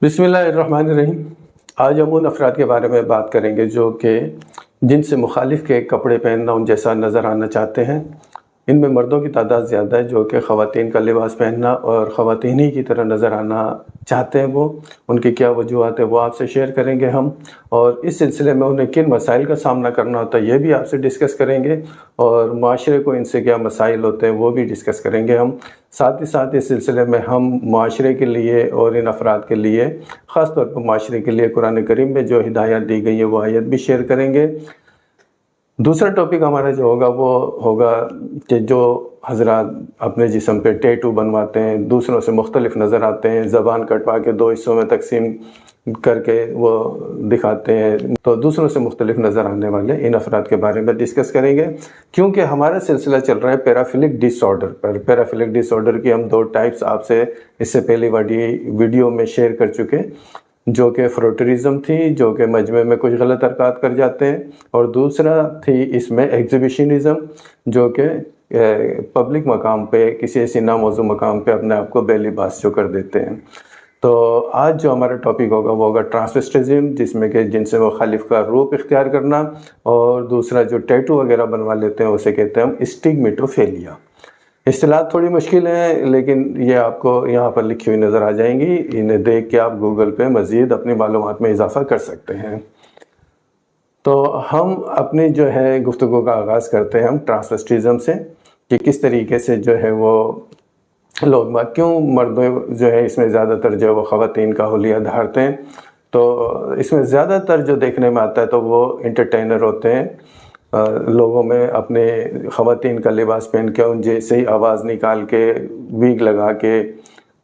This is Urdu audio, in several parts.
بسم اللہ الرحمن الرحیم۔ آج ہم ان افراد کے بارے میں بات کریں گے جو کہ جن سے مخالف کے کپڑے پہننا ان جیسا نظر آنا چاہتے ہیں۔ ان میں مردوں کی تعداد زیادہ ہے جو کہ خواتین کا لباس پہننا اور خواتین ہی کی طرح نظر آنا چاہتے ہیں۔ وہ ان کی کیا وجوہات ہے وہ آپ سے شیئر کریں گے ہم، اور اس سلسلے میں انہیں کن مسائل کا سامنا کرنا ہوتا ہے یہ بھی آپ سے ڈسکس کریں گے، اور معاشرے کو ان سے کیا مسائل ہوتے ہیں وہ بھی ڈسکس کریں گے ہم۔ ساتھ ہی ساتھ اس سلسلے میں ہم معاشرے کے لیے اور ان افراد کے لیے، خاص طور پر معاشرے کے لیے، قرآن کریم میں جو ہدایات دی گئی ہے وہ آیت بھی شیئر کریں گے۔ دوسرا ٹاپک ہمارا جو ہوگا وہ ہوگا کہ جو حضرات اپنے جسم پہ ٹیٹو بنواتے ہیں، دوسروں سے مختلف نظر آتے ہیں، زبان کٹوا کے دو حصوں میں تقسیم کر کے وہ دکھاتے ہیں، تو دوسروں سے مختلف نظر آنے والے ان افراد کے بارے میں ڈسکس کریں گے، کیونکہ ہمارا سلسلہ چل رہا ہے پیرافیلک ڈس آرڈر پر۔ پیرافیلک ڈس آرڈر کی ہم دو ٹائپس آپ سے اس سے پہلی ویڈیو میں شیئر کر چکے، جو کہ فروٹریزم تھی، جو کہ مجمع میں کچھ غلط حرکات کر جاتے ہیں، اور دوسرا تھی اس میں ایگزیبیشنزم، جو کہ پبلک مقام پہ کسی ایسی ناموزوں مقام پہ اپنے آپ کو بے لباس جو کر دیتے ہیں۔ تو آج جو ہمارا ٹاپک ہوگا وہ ہوگا ٹرانسویسٹزم، جس میں کہ جن سے مخالف کا روپ اختیار کرنا، اور دوسرا جو ٹیٹو وغیرہ بنوا لیتے ہیں اسے کہتے ہیں ہم اسٹگمیٹوفیلیا۔ اصطلاحات تھوڑی مشکل ہیں لیکن یہ آپ کو یہاں پر لکھی ہوئی نظر آ جائیں گی، انہیں دیکھ کے آپ گوگل پہ مزید اپنی معلومات میں اضافہ کر سکتے ہیں۔ تو ہم اپنی جو ہے گفتگو کا آغاز کرتے ہیں ہم ٹرانسویسٹزم سے، کہ کس طریقے سے جو ہے وہ لوگ کیوں مرد جو ہے اس میں زیادہ تر جو ہے وہ خواتین کا حلیہ دھارتے ہیں۔ تو اس میں زیادہ تر جو دیکھنے میں آتا ہے تو وہ انٹرٹینر ہوتے ہیں، لوگوں میں اپنے خواتین کا لباس پہن کے ان جیسے ہی آواز نکال کے، ویگ لگا کے،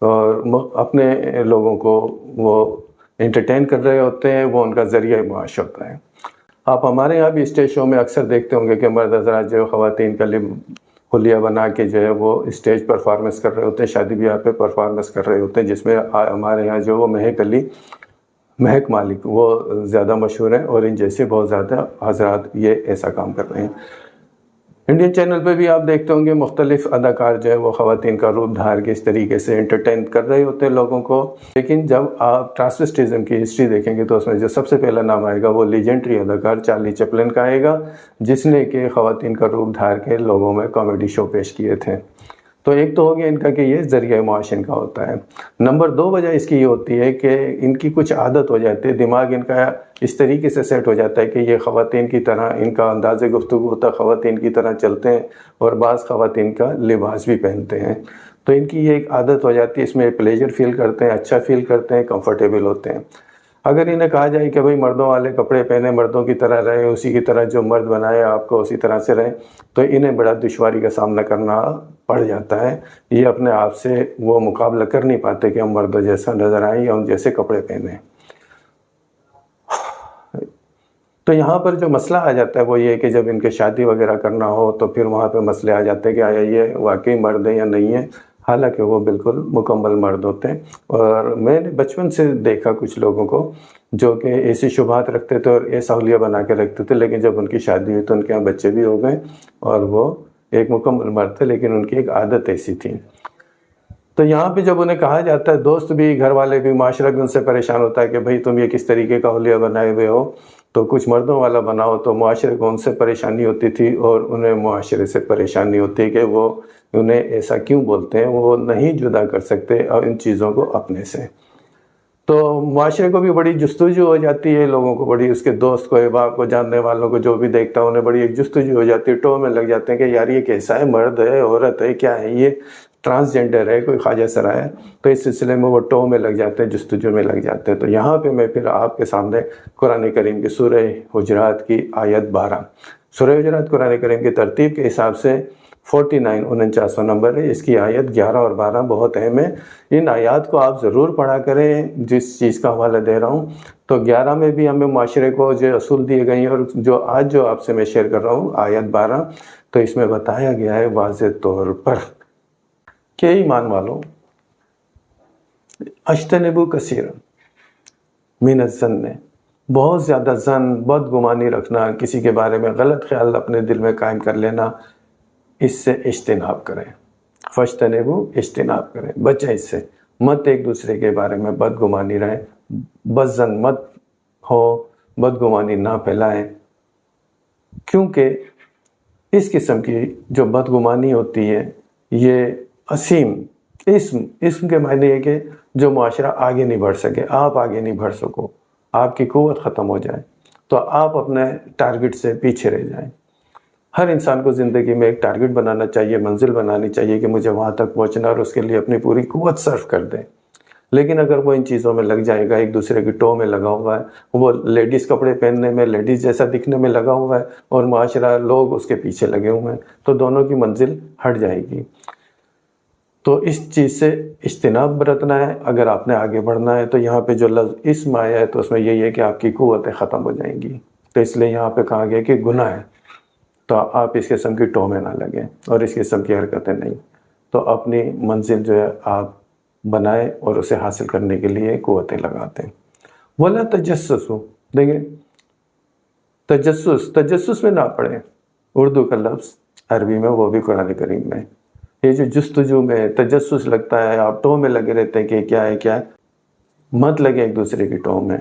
اور اپنے لوگوں کو وہ انٹرٹین کر رہے ہوتے ہیں، وہ ان کا ذریعہ معاش ہوتا ہے۔ آپ ہمارے یہاں بھی اسٹیج شو میں اکثر دیکھتے ہوں گے کہ مرد حضرات جو خواتین کا حلیہ بنا کے جو ہے وہ اسٹیج پرفارمنس کر رہے ہوتے ہیں، شادی بیاہ پہ پرفارمنس کر رہے ہوتے ہیں، جس میں ہمارے یہاں جو وہ مہک مالک وہ زیادہ مشہور ہیں، اور ان جیسے بہت زیادہ حضرات یہ ایسا کام کر رہے ہیں۔ انڈین چینل پہ بھی آپ دیکھتے ہوں گے مختلف اداکار جو ہے وہ خواتین کا روپ دھار کے اس طریقے سے انٹرٹین کر رہے ہوتے ہیں لوگوں کو، لیکن جب آپ ٹرانسویسٹزم کی ہسٹری دیکھیں گے تو اس میں جو سب سے پہلا نام آئے گا وہ لیجنڈری اداکار چارلی چپلن کا آئے گا، جس نے کہ خواتین کا روپ دھار کے لوگوں میں کامیڈی شو پیش کیے تھے۔ تو ایک تو ہو گیا ان کا کہ یہ ذریعہ معاش ان کا ہوتا ہے۔ نمبر دو وجہ اس کی یہ ہوتی ہے کہ ان کی کچھ عادت ہو جاتی ہے، دماغ ان کا اس طریقے سے سیٹ ہو جاتا ہے کہ یہ خواتین کی طرح، ان کا انداز گفتگو ہوتا ہے خواتین کی طرح چلتے ہیں، اور بعض خواتین کا لباس بھی پہنتے ہیں۔ تو ان کی یہ ایک عادت ہو جاتی ہے، اس میں پلیجر فیل کرتے ہیں، اچھا فیل کرتے ہیں، کمفرٹیبل ہوتے ہیں۔ اگر انہیں کہا جائے کہ بھئی مردوں والے کپڑے پہنے، مردوں کی طرح رہیں، اسی کی طرح جو مرد بنائے آپ کو اسی طرح سے رہیں، تو انہیں بڑا دشواری کا سامنا کرنا پڑ جاتا ہے۔ یہ اپنے آپ سے وہ مقابلہ کر نہیں پاتے کہ ہم مردوں جیسا نظر آئیں یا ان جیسے کپڑے پہنیں۔ تو یہاں پر جو مسئلہ آ جاتا ہے وہ یہ ہے کہ جب ان کے شادی وغیرہ کرنا ہو تو پھر وہاں پہ مسئلے آ جاتے ہیں کہ آیا یہ واقعی مرد ہے یا نہیں ہے، حالانکہ وہ بالکل مکمل مرد ہوتے ہیں۔ اور میں نے بچپن سے دیکھا کچھ لوگوں کو جو کہ ایسی شبہات رکھتے تھے اور ایسا حلیہ بنا کے رکھتے تھے، لیکن جب ان کی شادی ہوئی تو ان کے یہاں بچے بھی ہو گئے اور وہ ایک مکمل مرد تھے، لیکن ان کی ایک عادت ایسی تھی۔ تو یہاں پہ جب انہیں کہا جاتا ہے، دوست بھی، گھر والے بھی، معاشرہ بھی ان سے پریشان ہوتا ہے کہ بھئی تم یہ کس طریقے کا حلیہ بنائے ہوئے ہو، تو کچھ مردوں والا بناؤ، تو معاشرے کو ان سے پریشانی ہوتی تھی، اور انہیں معاشرے سے پریشانی ہوتی ہے کہ وہ انہیں ایسا کیوں بولتے ہیں، وہ نہیں جدا کر سکتے ان چیزوں کو اپنے سے۔ تو معاشرے کو بھی بڑی جستجو ہو جاتی ہے، لوگوں کو بڑی، اس کے دوست کو، احباب کو، جاننے والوں کو جو بھی دیکھتا ہے انہیں بڑی ایک جستجو ہو جاتی ہے، ٹو میں لگ جاتے ہیں کہ یار یہ کیسا ہے، مرد ہے، عورت ہے، کیا ہے، یہ ٹرانسجینڈر ہے، کوئی خواجہ سرا ہے۔ تو اس سلسلے میں وہ ٹو میں لگ جاتے ہیں، جستجو میں لگ جاتے ہیں۔ تو یہاں پہ میں پھر آپ کے سامنے قرآن کریم کی سورہ حجرات کی آیت 12، سورہ حجرات قرآن کریم کی ترتیب کے حساب سے 49 49واں نمبر ہے، اس کی آیت 11 اور 12 بہت اہم ہے۔ ان آیات کو آپ ضرور پڑھا کریں جس چیز کا حوالہ دے رہا ہوں۔ تو 11 میں بھی ہمیں معاشرے کو جو اصول دیے گئے ہیں، اور جو آج جو آپ سے میں شیئر کر رہا ہوں آیت 12، تو اس میں بتایا گیا ہے واضح طور پر کہ ایمان والوں، اجتنبوا کثیرا من الظن، بہت زیادہ ظن، بدگمانی رکھنا، کسی کے بارے میں غلط خیال اپنے دل میں قائم کر لینا، اس سے اجتناب کریں۔ فاجتنبوا، اجتناب کریں، بچیں اس سے۔ مت ایک دوسرے کے بارے میں بدگمانی رہیں، بدظن مت ہو، بدگمانی نہ پھیلائیں، کیونکہ اس قسم کی جو بدگمانی ہوتی ہے یہ اسیم اسم کے معنی ہے کہ جو معاشرہ آگے نہیں بڑھ سکے، آپ آگے نہیں بڑھ سکو، آپ کی قوت ختم ہو جائے تو آپ اپنے ٹارگٹ سے پیچھے رہ جائیں۔ ہر انسان کو زندگی میں ایک ٹارگٹ بنانا چاہیے، منزل بنانی چاہیے کہ مجھے وہاں تک پہنچنا، اور اس کے لیے اپنی پوری قوت صرف کر دیں۔ لیکن اگر وہ ان چیزوں میں لگ جائے گا، ایک دوسرے کی ٹو میں لگا ہوا ہے، وہ لیڈیز کپڑے پہننے میں، لیڈیز جیسا دکھنے میں لگا ہوا ہے، اور معاشرہ لوگ اس کے پیچھے لگے ہوئے ہیں، تو دونوں کی منزل ہٹ جائے گی۔ تو اس چیز سے اجتناب برتنا ہے۔ اگر آپ نے آگے بڑھنا ہے تو یہاں پہ جو لفظ اسم آیا ہے تو اس میں یہی ہے کہ آپ کی قوتیں ختم ہو جائیں گی، تو اس لیے یہاں پہ کہا گیا کہ گناہ ہے، تو آپ اس قسم کی ٹو میں نہ لگیں اور اس قسم کی حرکتیں نہیں، تو اپنی منزل جو ہے آپ بنائیں اور اسے حاصل کرنے کے لیے قوتیں لگاتے ہیں۔ ولا تجسسوا، دیکھیں تجسس میں نہ پڑھیں، اردو کا لفظ عربی میں، وہ بھی قرآن کریم میں۔ یہ جو جستجو میں تجسس لگتا ہے، آپ ٹو میں لگے رہتے ہیں کہ کیا ہے کیا ہے، مت لگے ایک دوسرے کی ٹو میں،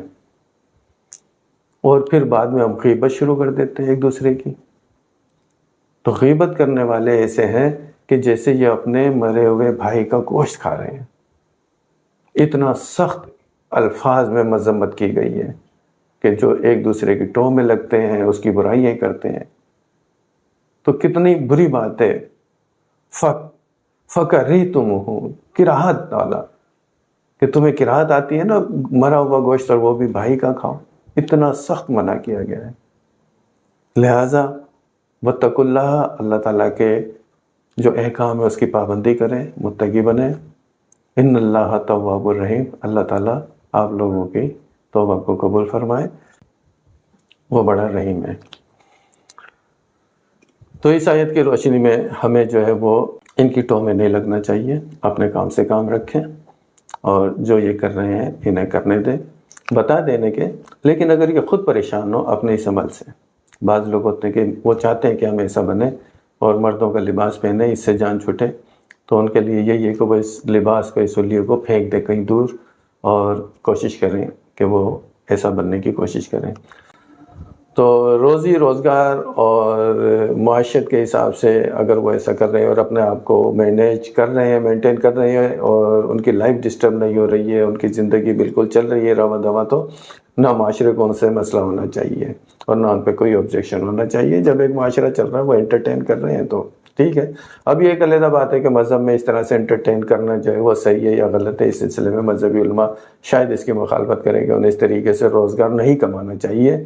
اور پھر بعد میں ہم غیبت شروع کر دیتے ہیں ایک دوسرے کی۔ تو غیبت کرنے والے ایسے ہیں کہ جیسے یہ اپنے مرے ہوئے بھائی کا گوشت کھا رہے ہیں، اتنا سخت الفاظ میں مذمت کی گئی ہے کہ جو ایک دوسرے کی ٹو میں لگتے ہیں، اس کی برائیاں کرتے ہیں، تو کتنی بری بات ہے۔ فَكَرِهْتُمُوهُ، کراہت ڈالا کہ تمہیں کراہت آتی ہے نا مرا ہوا گوشت، اور وہ بھی بھائی کا کھاؤ، اتنا سخت منع کیا گیا ہے۔ لہٰذا واتقوا اللہ، اللہ تعالیٰ کے جو احکام ہے اس کی پابندی کریں، متقی بنیں۔ ان اللہ تواب الرحیم، اللہ تعالیٰ آپ لوگوں کی توبہ کو قبول فرمائے، وہ بڑا رحیم ہے۔ تو اس آیت کی روشنی میں ہمیں جو ہے وہ ان کی ٹو میں نہیں لگنا چاہیے، اپنے کام سے کام رکھیں، اور جو یہ کر رہے ہیں انہیں کرنے دیں، بتا دینے کے۔ لیکن اگر یہ خود پریشان ہو اپنے اس عمل سے، بعض لوگ ہوتے ہیں کہ وہ چاہتے ہیں کہ ہم ایسا بنیں اور مردوں کا لباس پہنے، اس سے جان چھوٹے، تو ان کے لیے یہی ہے کہ وہ اس لباس کو، اس حلیے کو پھینک دے کہیں دور، اور کوشش کریں کہ وہ ایسا بننے کی کوشش کریں۔ تو روزی روزگار اور معاشرت کے حساب سے اگر وہ ایسا کر رہے ہیں اور اپنے آپ کو مینیج کر رہے ہیں، مینٹین کر رہے ہیں، اور ان کی لائف ڈسٹرب نہیں ہو رہی ہے، ان کی زندگی بالکل چل رہی ہے رواں دواں، تو نہ معاشرے کو ان سے مسئلہ ہونا چاہیے اور نہ ان پہ کوئی آبجیکشن ہونا چاہیے۔ جب ایک معاشرہ چل رہا ہے، وہ انٹرٹین کر رہے ہیں تو ٹھیک ہے۔ اب یہ ایک علیحدہ بات ہے کہ مذہب میں اس طرح سے انٹرٹین کرنا جو ہے وہ صحیح ہے یا غلط ہے، اس سلسلے میں مذہبی علماء شاید اس کی مخالفت کریں کہ انہیں اس طریقے سے روزگار نہیں کمانا چاہیے،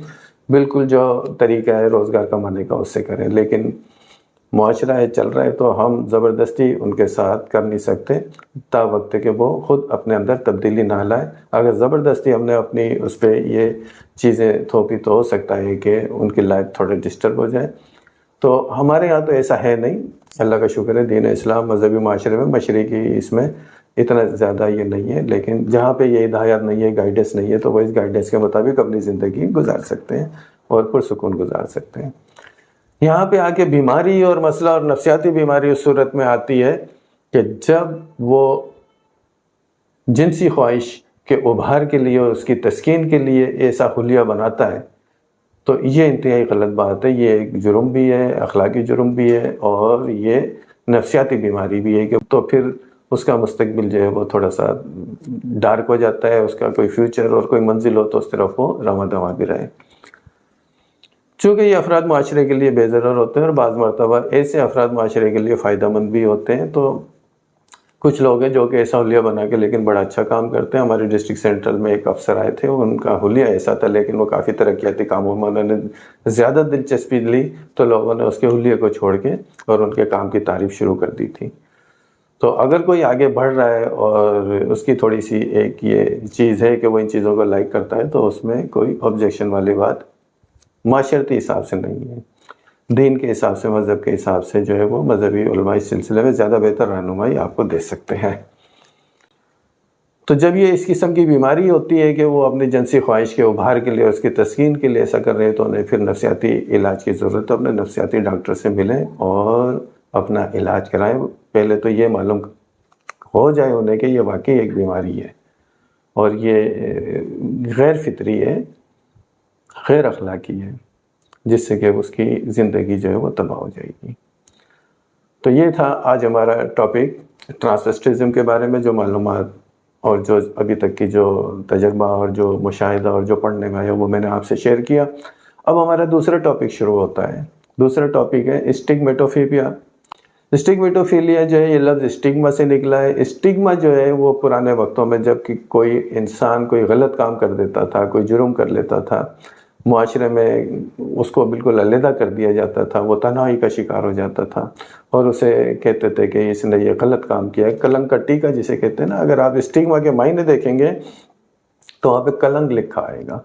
بالکل جو طریقہ ہے روزگار کمانے کا اس سے کریں، لیکن معاشرہ ہے چل رہا ہے تو ہم زبردستی ان کے ساتھ کر نہیں سکتے تا وقت کہ وہ خود اپنے اندر تبدیلی نہ لائے۔ اگر زبردستی ہم نے اپنی اس پہ یہ چیزیں تھوپی تو ہو سکتا ہے کہ ان کی لائف تھوڑے ڈسٹرب ہو جائے۔ تو ہمارے ہاں تو ایسا ہے نہیں، اللہ کا شکر ہے، دین اسلام مذہبی معاشرے میں مشرقی اس میں اتنا زیادہ یہ نہیں ہے، لیکن جہاں پہ یہ ہدایت نہیں ہے، گائیڈنس نہیں ہے، تو وہ اس گائیڈنس کے مطابق اپنی زندگی گزار سکتے ہیں اور پرسکون گزار سکتے ہیں۔ یہاں پہ آ کے بیماری اور مسئلہ اور نفسیاتی بیماری اس صورت میں آتی ہے کہ جب وہ جنسی خواہش کے ابھار کے لیے اور اس کی تسکین کے لیے ایسا حلیہ بناتا ہے، تو یہ انتہائی غلط بات ہے، یہ ایک جرم بھی ہے، اخلاقی جرم بھی ہے، اور یہ نفسیاتی بیماری بھی ہے کہ تو پھر اس کا مستقبل جو ہے وہ تھوڑا سا ڈارک ہو جاتا ہے، اس کا کوئی فیوچر اور کوئی منزل ہو تو اس طرف وہ رواں دواں بھی رہے۔ چونکہ یہ افراد معاشرے کے لیے بے ضرر ہوتے ہیں، اور بعض مرتبہ ایسے افراد معاشرے کے لیے فائدہ مند بھی ہوتے ہیں، تو کچھ لوگ ہیں جو کہ ایسا حلیہ بنا کے لیکن بڑا اچھا کام کرتے ہیں۔ ہمارے ڈسٹرکٹ سینٹرل میں ایک افسر آئے تھے، ان کا حلیہ ایسا تھا، لیکن وہ کافی ترقیاتی کاموں میں انہوں نے زیادہ دلچسپی لی، تو لوگوں نے اس کے حلیہ کو چھوڑ کے اور ان کے کام کی تعریف شروع کر دی تھی۔ تو اگر کوئی آگے بڑھ رہا ہے اور اس کی تھوڑی سی ایک یہ چیز ہے کہ وہ ان چیزوں کو لائک کرتا ہے، تو اس میں کوئی آبجیکشن والی بات معاشرتی حساب سے نہیں ہے۔ دین کے حساب سے، مذہب کے حساب سے جو ہے وہ مذہبی علماء اس سلسلے میں زیادہ بہتر رہنمائی آپ کو دے سکتے ہیں۔ تو جب یہ اس قسم کی بیماری ہوتی ہے کہ وہ اپنی جنسی خواہش کے ابھار کے لیے، اس کی تسکین کے لیے ایسا کر رہے ہیں، تو انہیں پھر نفسیاتی علاج کی ضرورت ہے، اپنے نفسیاتی ڈاکٹر سے ملیں اور اپنا علاج کرائیں۔ پہلے تو یہ معلوم ہو جائے انہیں کہ یہ واقعی ایک بیماری ہے اور یہ غیر فطری ہے، غیر اخلاقی ہے، جس سے کہ اس کی زندگی جو ہے وہ تباہ ہو جائے گی۔ تو یہ تھا آج ہمارا ٹاپک ٹرانسویسٹزم کے بارے میں، جو معلومات اور جو ابھی تک کی جو تجربہ اور جو مشاہدہ اور جو پڑھنے میں آیا وہ میں نے آپ سے شیئر کیا۔ اب ہمارا دوسرا ٹاپک شروع ہوتا ہے۔ دوسرا ٹاپک ہے اسٹگمیٹوفیبیا۔ اسٹگمیٹوفیلیا جو ہے یہ لفظ اسٹگما سے نکلا ہے۔ اسٹگما جو ہے وہ پرانے وقتوں میں جب کہ کوئی انسان کوئی غلط کام کر دیتا تھا، کوئی جرم کر لیتا تھا، معاشرے میں اس کو بالکل علیحدہ کر دیا جاتا تھا، وہ تنہائی کا شکار ہو جاتا تھا اور اسے کہتے تھے کہ اس نے یہ غلط کام کیا ہے۔ کلنک کا ٹیکا جسے کہتے ہیں نا، اگر آپ اسٹگما کے معنی دیکھیں گے تو وہاں پہ کلنک لکھا آئے گا۔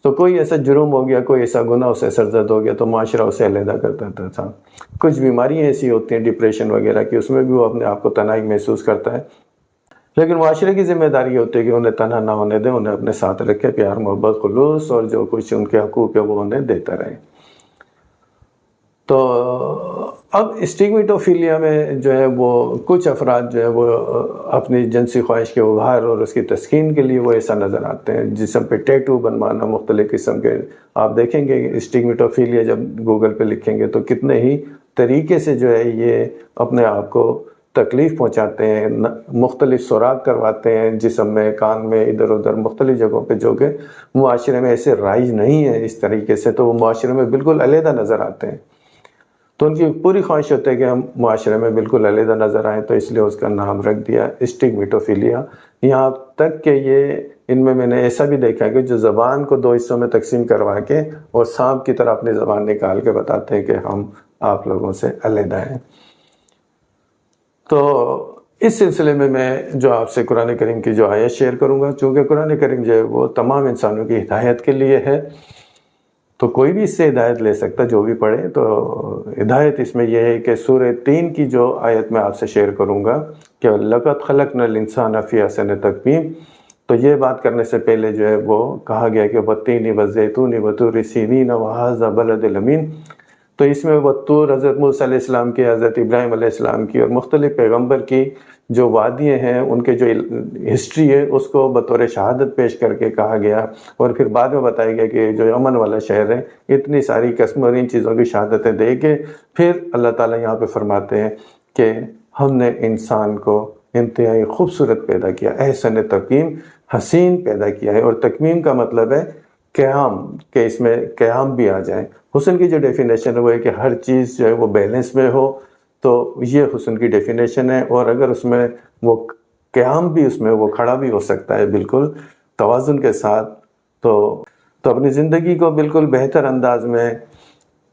تو کوئی ایسا جرم ہو گیا، کوئی ایسا گناہ اسے سرزد ہو گیا تو معاشرہ اسے علیحدہ کر دیتا تھا۔ کچھ بیماریاں ایسی ہوتی ہیں ڈپریشن وغیرہ کی، اس میں بھی وہ اپنے آپ کو تنہائی محسوس کرتا ہے، لیکن معاشرے کی ذمہ داری ہوتی ہے کہ انہیں تنہا نہ ہونے دیں، انہیں اپنے ساتھ رکھے، پیار محبت خلوص اور جو کچھ ان کے حقوق ہے وہ انہیں دیتا رہے۔ تو اب اسٹگمیٹوفیلیا میں جو ہے وہ کچھ افراد جو ہے وہ اپنی جنسی خواہش کے اظہار اور اس کی تسکین کے لیے وہ ایسا نظر آتے ہیں، جسم پہ ٹیٹو بنوانا مختلف قسم کے۔ آپ دیکھیں گے اسٹگمیٹوفیلیا جب گوگل پہ لکھیں گے تو کتنے ہی طریقے سے جو ہے یہ اپنے آپ کو تکلیف پہنچاتے ہیں، مختلف سوراخ کرواتے ہیں جسم میں، کان میں، ادھر ادھر مختلف جگہوں پہ، جو کہ معاشرے میں ایسے رائج نہیں ہے اس طریقے سے، تو وہ معاشرے میں بالکل علیحدہ نظر آتے ہیں۔ تو ان کی پوری خواہش ہوتی ہے کہ ہم معاشرے میں بالکل علیحدہ نظر آئیں، تو اس لیے اس کا نام رکھ دیا اسٹگمیٹوفیلیا۔ یہاں تک کہ یہ ان میں نے ایسا بھی دیکھا کہ جو زبان کو 2 حصوں میں تقسیم کروا کے اور سانپ کی طرح اپنی زبان نکال کے بتاتے ہیں کہ ہم آپ لوگوں سے علیحدہ ہیں۔ تو اس سلسلے میں جو آپ سے قرآن کریم کی جو آیت شیئر کروں گا، چونکہ قرآن کریم جو ہے وہ تمام انسانوں کی ہدایت کے لیے ہے، تو کوئی بھی اس سے ہدایت لے سکتا جو بھی پڑھے۔ تو ہدایت اس میں یہ ہے کہ سورہ 3 کی جو آیت میں آپ سے شیئر کروں گا کہ لَقَدْ خَلَقْنَا الْإِنسَانَ فِي أَحْسَنِ تَقْوِيمٍ، تو یہ بات کرنے سے پہلے جو ہے وہ کہا گیا کہ وَالتِّينِ وَالزَّيْتُونِ وَطُورِ سِينِينَ وَهَٰذَا بَلَدِ الْأَمِينَ، تو اس میں والطور حضرت موسیٰ علیہ السلام کی، حضرت ابراہیم علیہ السلام کی اور مختلف پیغمبر کی جو وادیاں ہیں ان کے جو ہسٹری ہے اس کو بطور شہادت پیش کر کے کہا گیا، اور پھر بعد میں بتایا گیا کہ جو امن والا شہر ہے، اتنی ساری قسم اور ان چیزوں کی شہادتیں دے کے پھر اللہ تعالیٰ یہاں پہ فرماتے ہیں کہ ہم نے انسان کو انتہائی خوبصورت پیدا کیا، احسن تقویم، حسین پیدا کیا ہے۔ اور تقویم کا مطلب ہے قیام، کہ اس میں قیام بھی آ جائے۔ حسن کی جو ڈیفینیشن ہے وہ ہے کہ ہر چیز جو ہے وہ بیلنس میں ہو، تو یہ حسن کی ڈیفینیشن ہے۔ اور اگر اس میں وہ قیام بھی، اس میں وہ کھڑا بھی ہو سکتا ہے بالکل توازن کے ساتھ، تو اپنی زندگی کو بالکل بہتر انداز میں،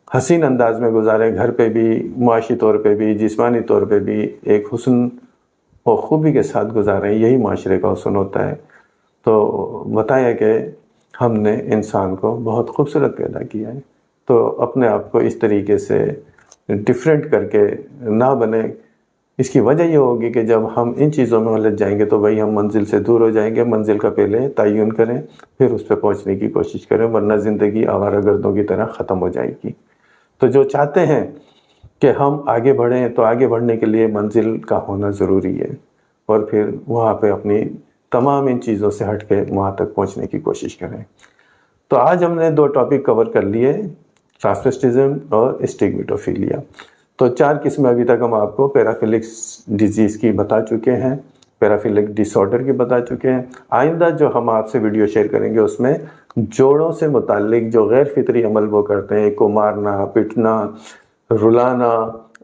حسین انداز میں گزاریں، گھر پہ بھی، معاشی طور پہ بھی، جسمانی طور پہ بھی ایک حسن اور خوبی کے ساتھ گزاریں، یہی معاشرے کا حسن ہوتا ہے۔ تو بتایا کہ ہم نے انسان کو بہت خوبصورت پیدا کیا ہے، تو اپنے آپ کو اس طریقے سے ڈیفرنٹ کر کے نہ بنے۔ اس کی وجہ یہ ہوگی کہ جب ہم ان چیزوں میں الجھ جائیں گے تو وہی ہم منزل سے دور ہو جائیں گے۔ منزل کا پہلے تعین کریں، پھر اس پہ پہنچنے کی کوشش کریں، ورنہ زندگی آوارہ گردوں کی طرح ختم ہو جائے گی۔ تو جو چاہتے ہیں کہ ہم آگے بڑھیں، تو آگے بڑھنے کے لیے منزل کا ہونا ضروری ہے، اور پھر وہاں پہ اپنی تمام ان چیزوں سے ہٹ کے وہاں تک پہنچنے کی کوشش کریں۔ تو آج ہم نے 2 ٹاپک کور کر لیے، ٹرانسویسٹزم اور اسٹگمیٹوفیلیا۔ تو 4 قسمیں ابھی تک ہم آپ کو پیرافیلک ڈیزیز کی بتا چکے ہیں، پیرافیلک ڈس آرڈر کی بتا چکے ہیں۔ آئندہ جو ہم آپ سے ویڈیو شیئر کریں گے اس میں جوڑوں سے متعلق جو غیر فطری عمل وہ کرتے ہیں، کو مارنا، پٹنا، رلانا،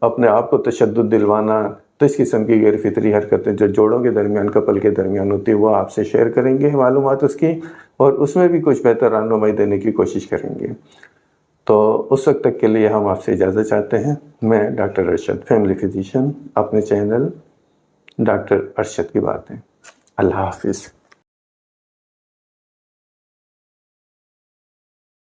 اپنے آپ کو تشدد دلوانا، تو اس قسم کی غیر فطری حرکتیں جو جوڑوں کے درمیان، کپل کے درمیان ہوتی ہے، وہ آپ سے شیئر کریں گے معلومات اس کی، اور اس میں بھی کچھ بہتر رہنمائی دینے کی کوشش کریں گے۔ تو اس وقت تک کے لیے ہم آپ سے اجازت چاہتے ہیں۔ میں ڈاکٹر ارشد، فیملی فزیشین، اپنے چینل ڈاکٹر ارشد کی باتیں۔ اللہ حافظ۔